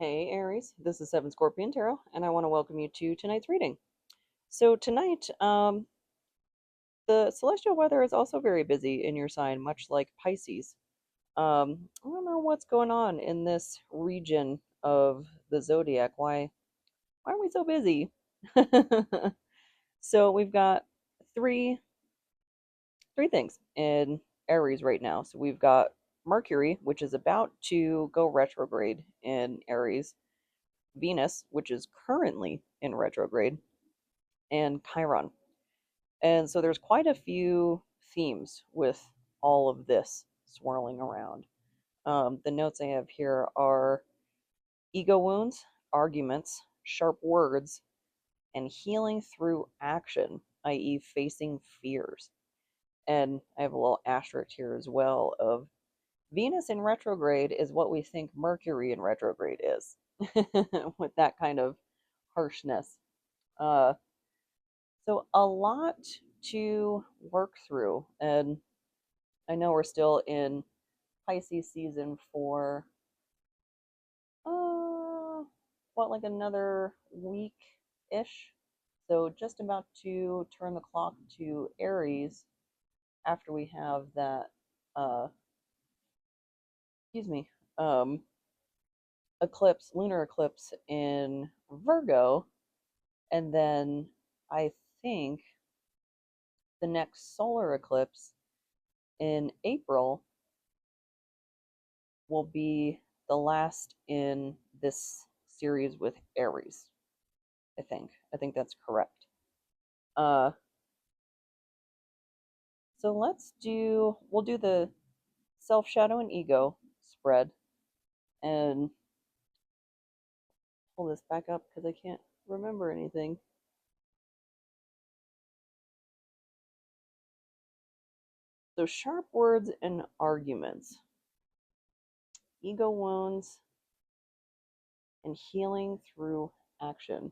Hey Aries, this is Seven Scorpion Tarot, and I want to welcome you to tonight's reading. So tonight, the celestial weather is also very busy in your sign, much like Pisces. I don't know what's going on in this region of the zodiac. Why are we so busy? So we've got three three things in Aries right now. So we've got Mercury, which is about to go retrograde in Aries, Venus, which is currently in retrograde, and Chiron. And so there's quite a few themes with all of this swirling around. The notes I have here are ego wounds, arguments, sharp words, and healing through action, i.e., facing fears. And I have a little asterisk here as well of Venus in retrograde is what we think Mercury in retrograde is, with that kind of harshness. Uh, so a lot to work through, and I know we're still in Pisces season for like another week ish. So just about to turn the clock to Aries after we have that uh excuse me, um eclipse, lunar eclipse in Virgo, and then I think the next solar eclipse in April will be the last in this series with Aries. I think. I think that's correct. Uh, so we'll do the self, shadow, and ego spread and pull this back up because I can't remember anything. So, sharp words and arguments, ego wounds, and healing through action.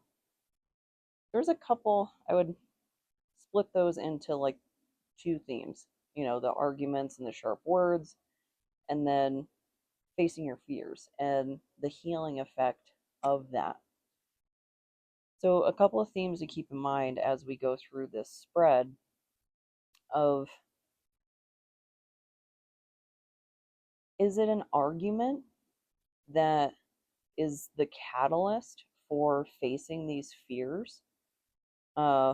There's a couple, I would split those into like two themes, the arguments and the sharp words, and then facing your fears and the healing effect of that. So, a couple of themes to keep in mind as we go through this spread of, is it an argument that is the catalyst for facing these fears? Uh,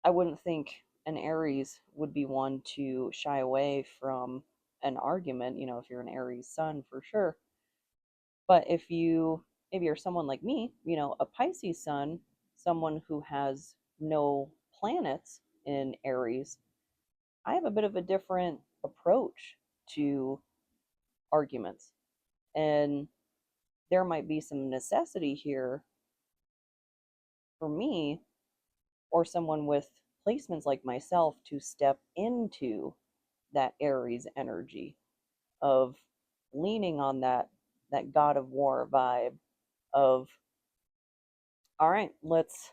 I wouldn't think an Aries would be one to shy away from an argument, if you're an Aries sun for sure. But if you're someone like me, a Pisces sun, someone who has no planets in Aries, I have a bit of a different approach to arguments. And there might be some necessity here for me or someone with placements like myself to step into that Aries energy of leaning on that God of War vibe of, all right, let's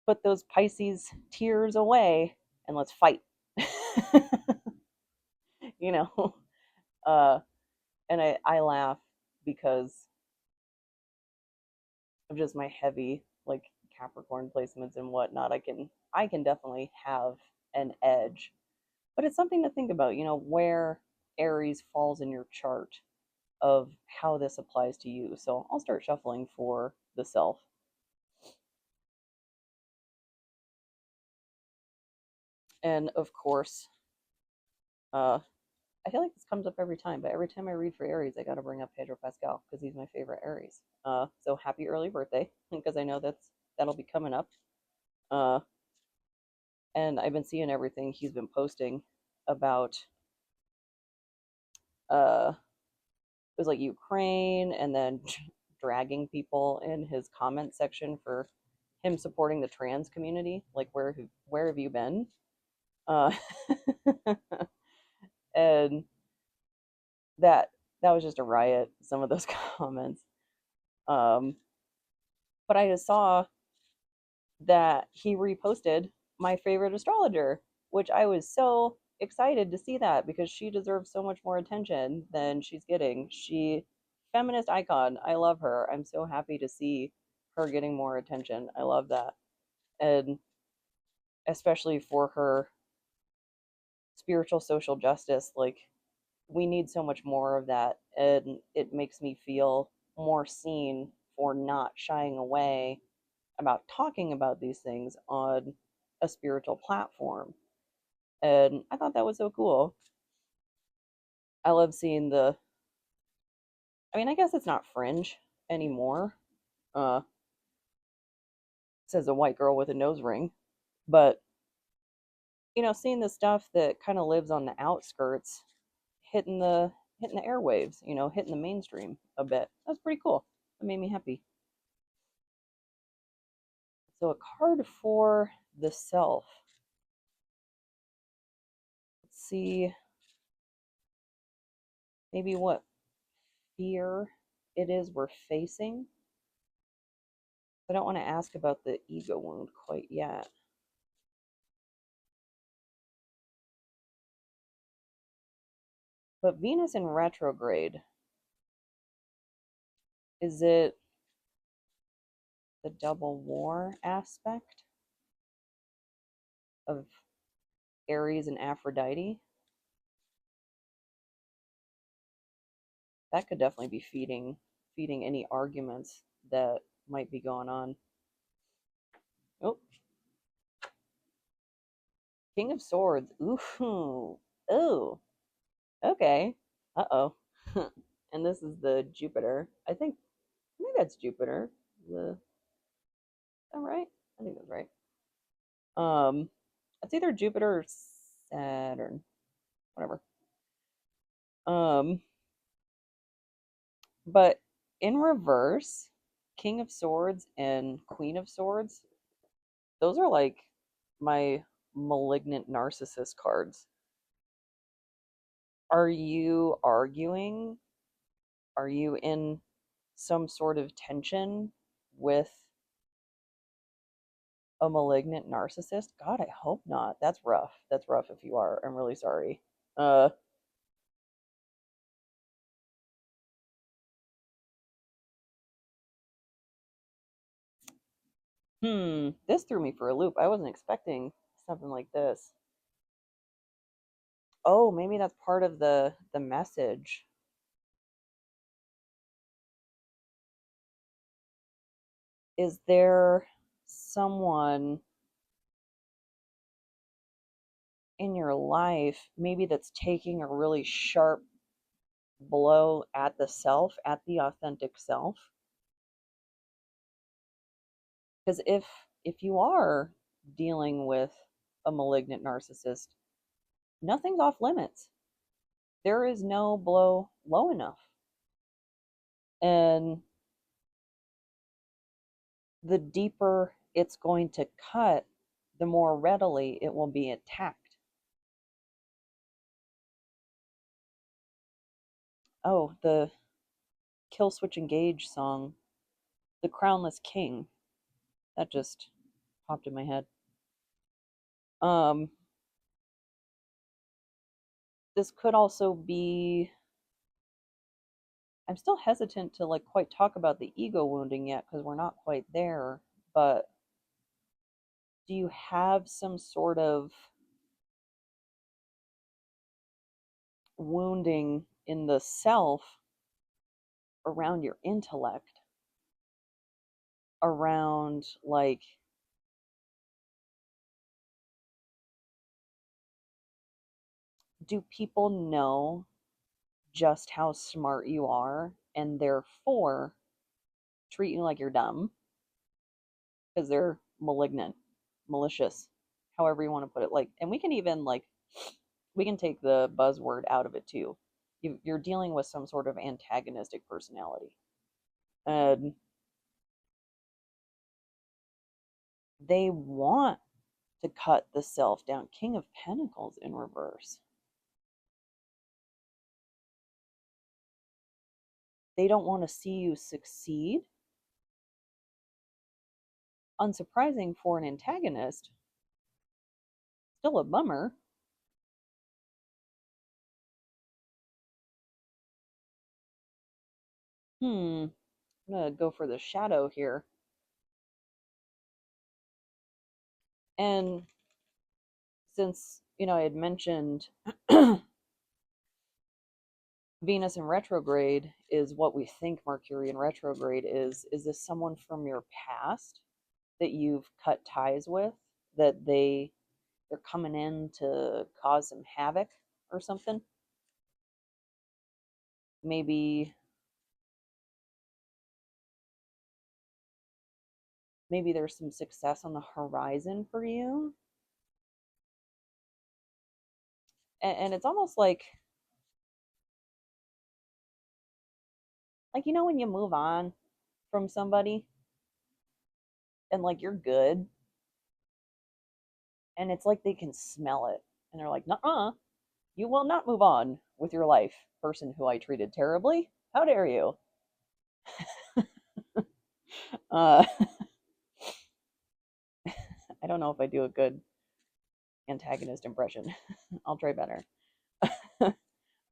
put those Pisces tears away and let's fight. you know, uh, and I laugh because of just my heavy like Capricorn placements and whatnot. I can definitely have an edge, but it's something to think about. Where Aries falls in your chart of how this applies to you. So I'll start shuffling for the self. And of course, uh, I feel like this comes up every time, but every time I read for Aries, I got to bring up Pedro Pascal because he's my favorite Aries. So happy early birthday because I know that'll be coming up. Uh, and I've been seeing everything he's been posting about. It was like Ukraine, and then dragging people in his comment section for him supporting the trans community. Like, where have you been? Uh, and that was just a riot. Some of those comments. Um, but I just saw that he reposted my favorite astrologer, which I was so excited to see that because she deserves so much more attention than she's getting. She feminist icon. I love her. I'm so happy to see her getting more attention. I love that. And especially for her spiritual social justice, like we need so much more of that, and it makes me feel more seen for not shying away about talking about these things on a spiritual platform. And I thought that was so cool. I love seeing the, I mean, I guess it's not fringe anymore, uh, says a white girl with a nose ring, but seeing the stuff that kind of lives on the outskirts hitting the airwaves, hitting the mainstream a bit. That's pretty cool. That made me happy. So a card for the self. Let's see maybe what fear it is we're facing. I don't want to ask about the ego wound quite yet. But Venus in retrograde, is it the double war aspect of Aries and Aphrodite? That could definitely be feeding any arguments that might be going on. Oh, King of Swords. Ooh. Oh. Okay. Uh-oh. And this is the Jupiter. I think that's Jupiter. Is that right? I think that's right. Um it's either Jupiter or Saturn. Whatever. Um but in reverse, King of Swords and Queen of Swords, those are like my malignant narcissist cards. Are you arguing? Are you in some sort of tension with a malignant narcissist? God, I hope not. That's rough. That's rough if you are. I'm really sorry. Uh, this threw me for a loop. I wasn't expecting something like this. Oh, maybe that's part of the message. Is there someone in your life maybe that's taking a really sharp blow at the self, at the authentic self? Because if you are dealing with a malignant narcissist, nothing's off limits. There is no blow low enough. And the deeper it's going to cut, the more readily it will be attacked. Oh, the Kill Switch Engage song, The Crownless King. That just popped in my head. Um, this could also be, I'm still hesitant to like quite talk about the ego wounding yet because we're not quite there, but do you have some sort of wounding in the self around your intellect, around like, do people know just how smart you are and therefore treat you like you're dumb because they're malignant, malicious, however you want to put it? Like, and we can even like, we can take the buzzword out of it too. You're dealing with some sort of antagonistic personality, and they want to cut the self down. King of Pentacles in reverse. They don't want to see you succeed. Unsurprising for an antagonist. Still a bummer. I'm gonna go for the shadow here. And since, I had mentioned Venus in retrograde is what we think Mercury in retrograde is this someone from your past that you've cut ties with, that they're coming in to cause some havoc or something? Maybe there's some success on the horizon for you. And it's almost like when you move on from somebody and like you're good, and it's like they can smell it, and they're like, "Nuh-uh, you will not move on with your life, person who I treated terribly. How dare you?" uh I don't know if I do a good antagonist impression. I'll try better.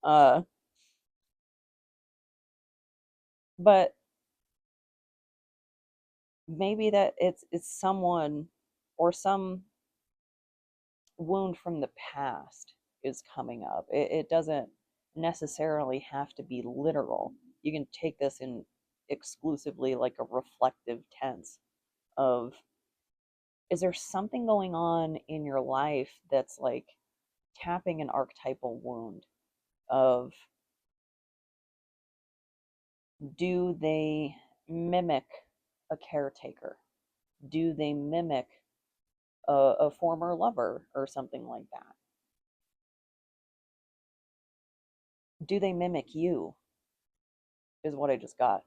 uh but maybe that it's someone or some wound from the past is coming up. It doesn't necessarily have to be literal. You can take this in exclusively like a reflective tense of, is there something going on in your life that's like tapping an archetypal wound of, do they mimic a caretaker? Do they mimic a former lover or something like that? Do they mimic you? Is what I just got.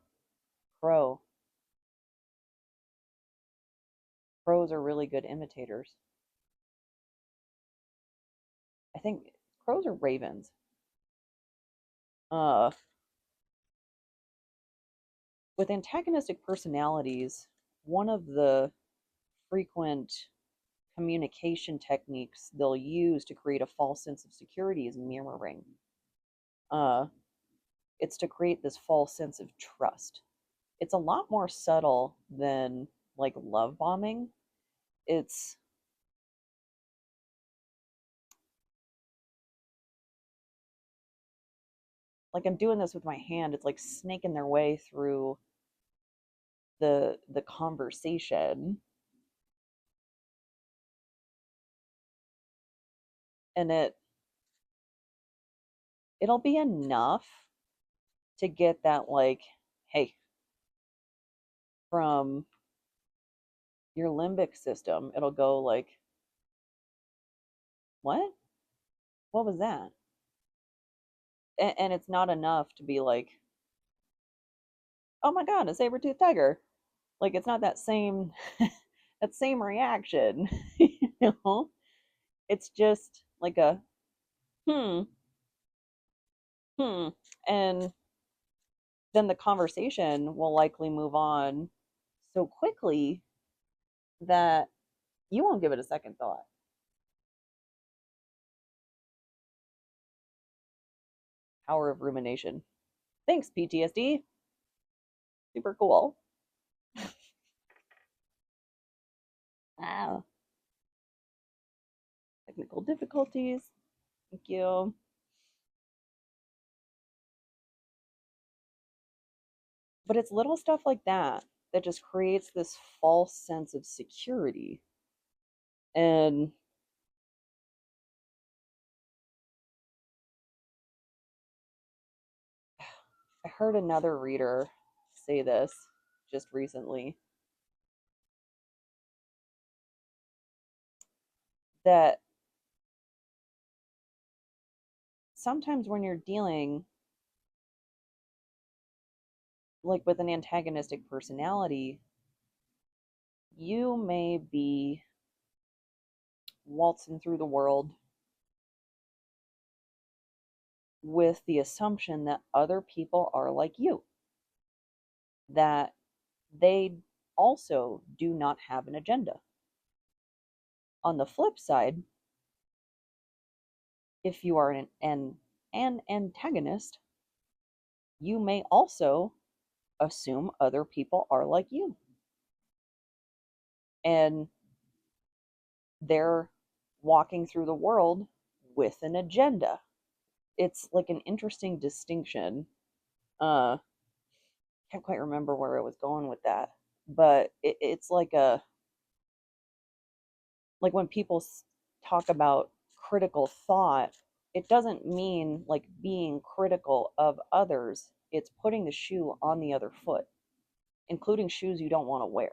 Crow. Crows are really good imitators. I think crows are ravens. Uh, with antagonistic personalities, one of the frequent communication techniques they'll use to create a false sense of security is mirroring. Uh, it's to create this false sense of trust. It's a lot more subtle than like love bombing. It's like I'm doing this with my hand. It's like snaking their way through the conversation, and it'll be enough to get that like, hey, from your limbic system, it'll go like, what? What was that? And it's not enough to be like, oh my god, a saber-toothed tiger. Like it's not that same that same reaction, you know? It's just like a hmm, hmm. And then the conversation will likely move on so quickly that you won't give it a second thought. Power of rumination. Thanks, PTSD. Super cool. Wow. Technical difficulties. Thank you. But it's little stuff like that that just creates this false sense of security. And I heard another reader say this just recently, that sometimes when you're dealing like with an antagonistic personality, you may be waltzing through the world with the assumption that other people are like you, that they also do not have an agenda. On the flip side, if you are an antagonist, you may also assume other people are like you and they're walking through the world with an agenda. It's like an interesting distinction. Can't quite remember where I was going with that, but it's like when people talk about critical thought, it doesn't mean like being critical of others. It's putting the shoe on the other foot, including shoes you don't want to wear.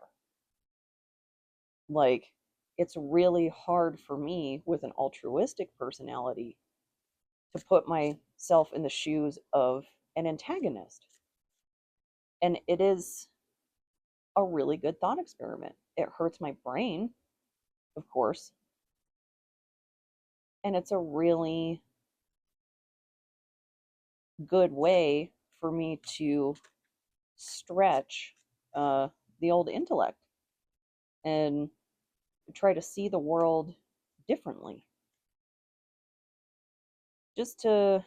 Like, it's really hard for me with an altruistic personality to put myself in the shoes of an antagonist. And it is a really good thought experiment. It hurts my brain, of course, and it's a really good way for me to stretch uh, the old intellect and try to see the world differently. Just to,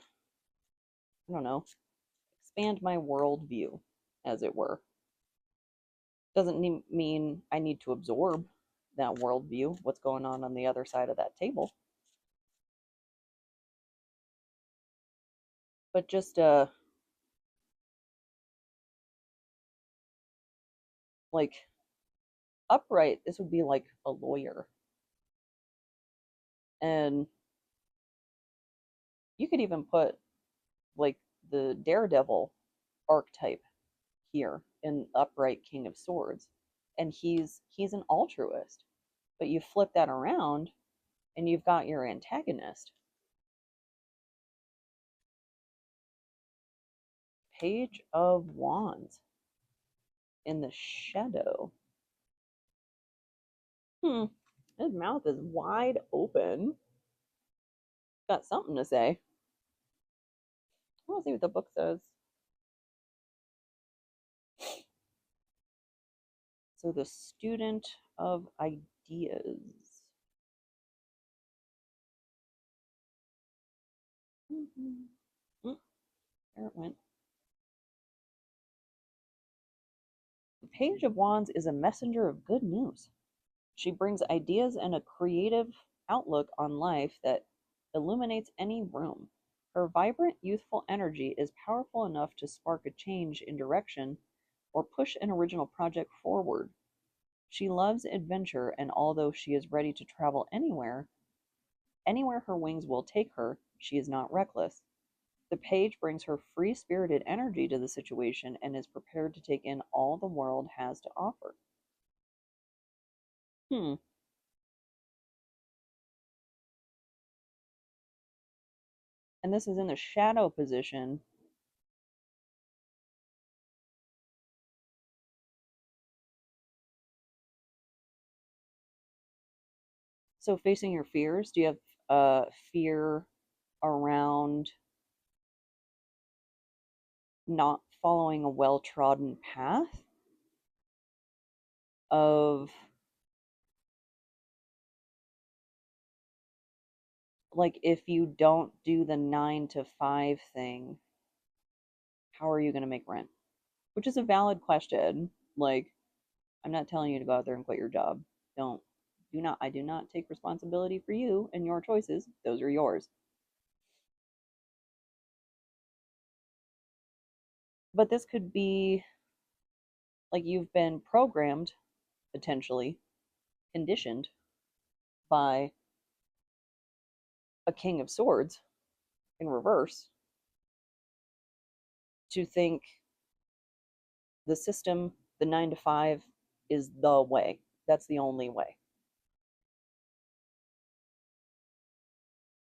I don't know, expand my worldview, as it were. Doesn't mean I need to absorb that worldview, what's going on the other side of that table, but just like upright, this would be like a lawyer. And you could even put like the daredevil archetype here in upright king of swords, and he's an altruist, but you flip that around and you've got your antagonist. Page of wands in the shadow. His mouth is wide open. Got something to say. We'll see what the book says. So, the student of ideas. There it went. The Page of Wands is a messenger of good news. She brings ideas and a creative outlook on life that illuminates any room. Her vibrant, youthful energy is powerful enough to spark a change in direction or push an original project forward. She loves adventure, and although she is ready to travel anywhere her wings will take her, she is not reckless. The page brings her free spirited energy to the situation and is prepared to take in all the world has to offer. Hmm. And this is in the shadow position. So, facing your fears, do you have fear around not following a well trodden path? Of like, if you don't do the 9 to 5 thing, how are you going to make rent? Which is a valid question. Like, I'm not telling you to go out there and quit your job. Don't, do not, I do not take responsibility for you and your choices. Those are yours. But this could be like you've been programmed, potentially conditioned by a king of swords in reverse to think the system, the 9 to 5, is the way. That's the only way.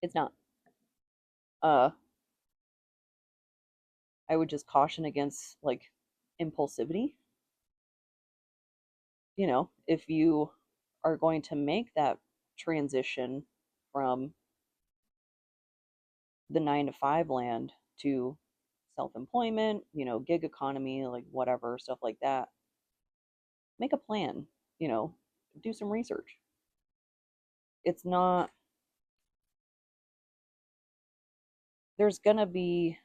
It's not. Uh, I would just caution against like impulsivity. If you are going to make that transition from the 9 to 5 land to self employment, gig economy, like whatever, stuff like that, make a plan, you know, do some research. It's not, there's going to be,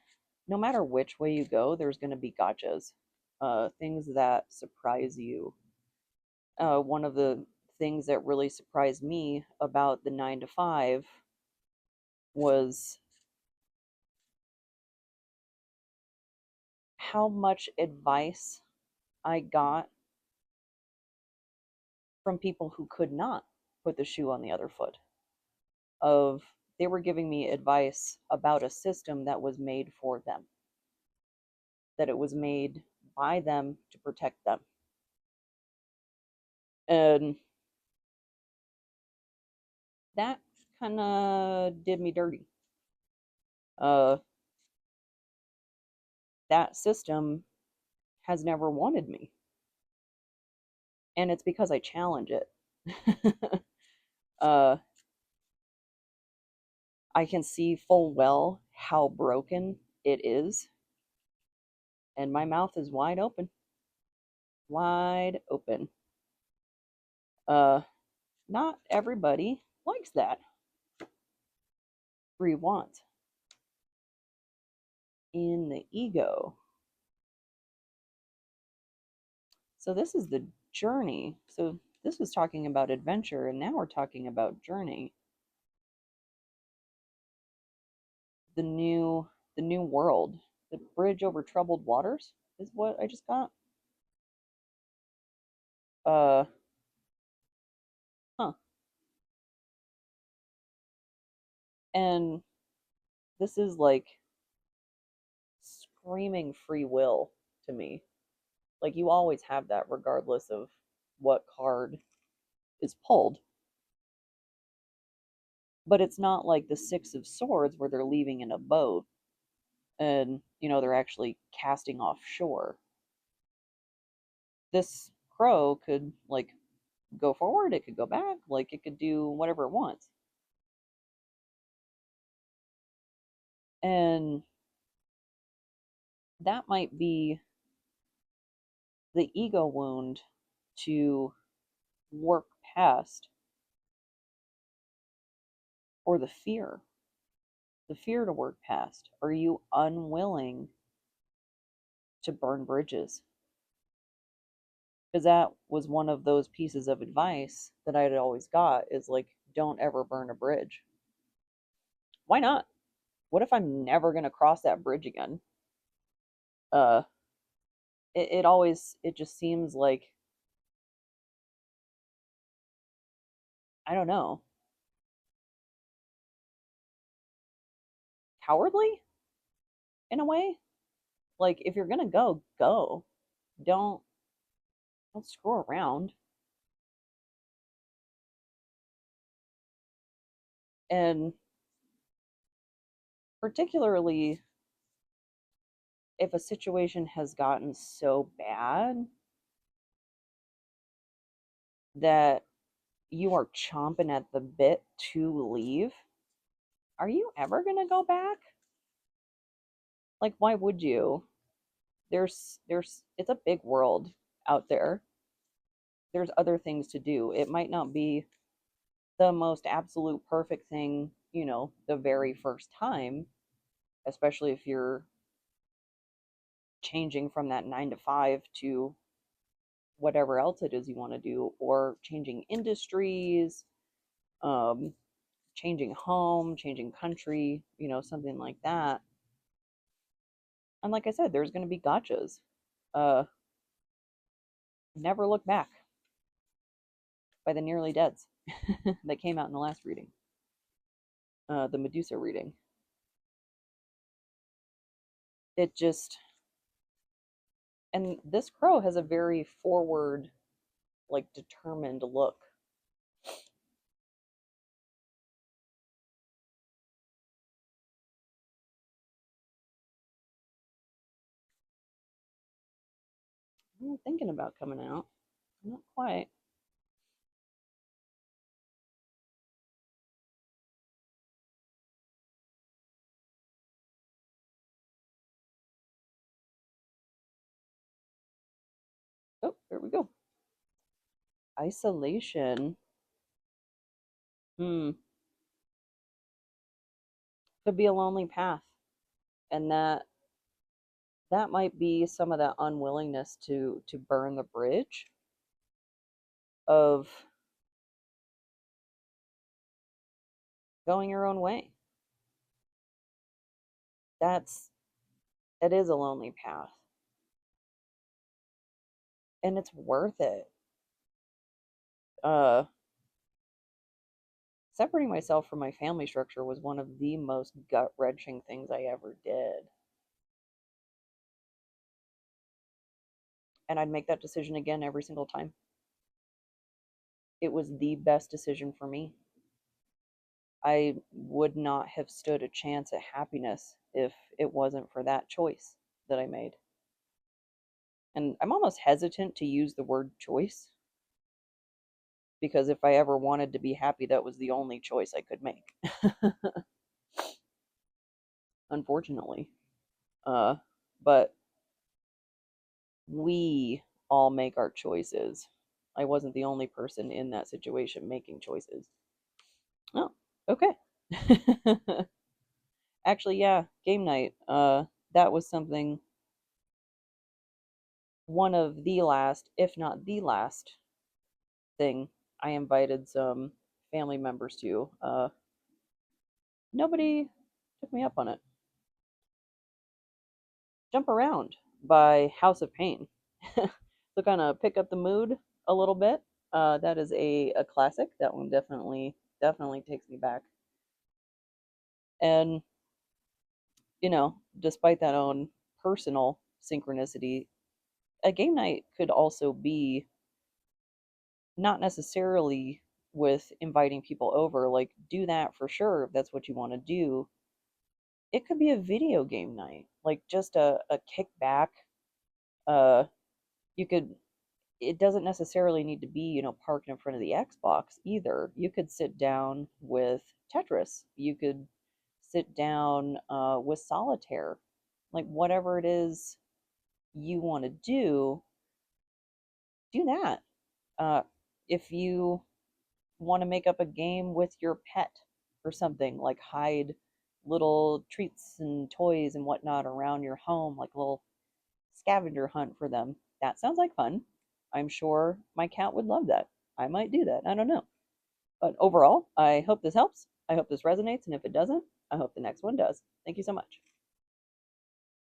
no matter which way you go, there's going to be gotchas. things that surprise you. One of the things that really surprised me about the 9 to 5 was how much advice I got from people who could not put the shoe on the other foot. Of they were giving me advice about a system that was made for them, that it was made by them to protect them. And that kind of did me dirty. Uh, that system has never wanted me, and it's because I challenge it. uh, I can see full well how broken it is, and my mouth is wide open, wide open. Uh, Not everybody likes that. We want in the ego. So this is the journey. So this was talking about adventure, and now we're talking about journey. The new the new world. The bridge over troubled waters is what I just got. Uh huh. And this is like screaming free will to me. Like you always have that regardless of what card is pulled. But it's not like the 6 of Swords where they're leaving in a boat and, they're actually casting offshore. This crow could, like, go forward, it could go back, like, it could do whatever it wants. And that might be the ego wound to work past, or the fear to work past. Are you unwilling to burn bridges? Because that was one of those pieces of advice that I had always got is like, don't ever burn a bridge. Why not? What if I'm never going to cross that bridge again? Uh, it just seems like, I don't know, cowardly in a way. Like, if you're going to go, go. Don't, don't screw around. And particularly if a situation has gotten so bad that you are chomping at the bit to leave, are you ever going to go back? Like, why would you? It's a big world out there. There's other things to do. It might not be the most absolute perfect thing, the very first time, especially if you're changing from that 9 to 5 to whatever else it is you want to do, or changing industries, um, changing home, changing country, something like that. And like I said, there's going to be gotchas. Uh, Never Look Back by the Nearly Deads that came out in the last reading, the Medusa reading. It just, and this crow has a very forward, like determined look. I'm thinking about coming out. Not quite. Oh, there we go. Isolation. Hmm. Could be a lonely path. And that that might be some of that unwillingness to burn the bridge of going your own way. That's it is a lonely path, and it's worth it. Uh, Separating myself from my family structure was one of the most gut wrenching things I ever did, and I'd make that decision again every single time. It was the best decision for me. I would not have stood a chance at happiness if it wasn't for that choice that I made. And I'm almost hesitant to use the word choice because if I ever wanted to be happy, that was the only choice I could make, unfortunately. Uh, but we all make our choices. I wasn't the only person in that situation making choices. Oh, okay. Actually, yeah, game night. That was something, one of the last, if not the last thing I invited some family members to. Nobody took me up on it. Jump Around by House of Pain. To kind of pick up the mood a little bit. That is a classic. That one definitely takes me back. And despite that own personal synchronicity, a game night could also be not necessarily with inviting people over. Like, do that for sure if that's what you want to do. It could be a video game night, like just a kickback. Uh, you could it doesn't necessarily need to be, parked in front of the Xbox either. You could sit down with Tetris. You could sit down with solitaire. Like whatever it is you want to do that. Uh, if you want to make up a game with your pet or something, like hide little treats and toys and whatnot around your home, like a little scavenger hunt for them. That sounds like fun. I'm sure my cat would love that. I might do that. I don't know. But overall, I hope this helps. I hope this resonates. And if it doesn't, I hope the next one does. Thank you so much.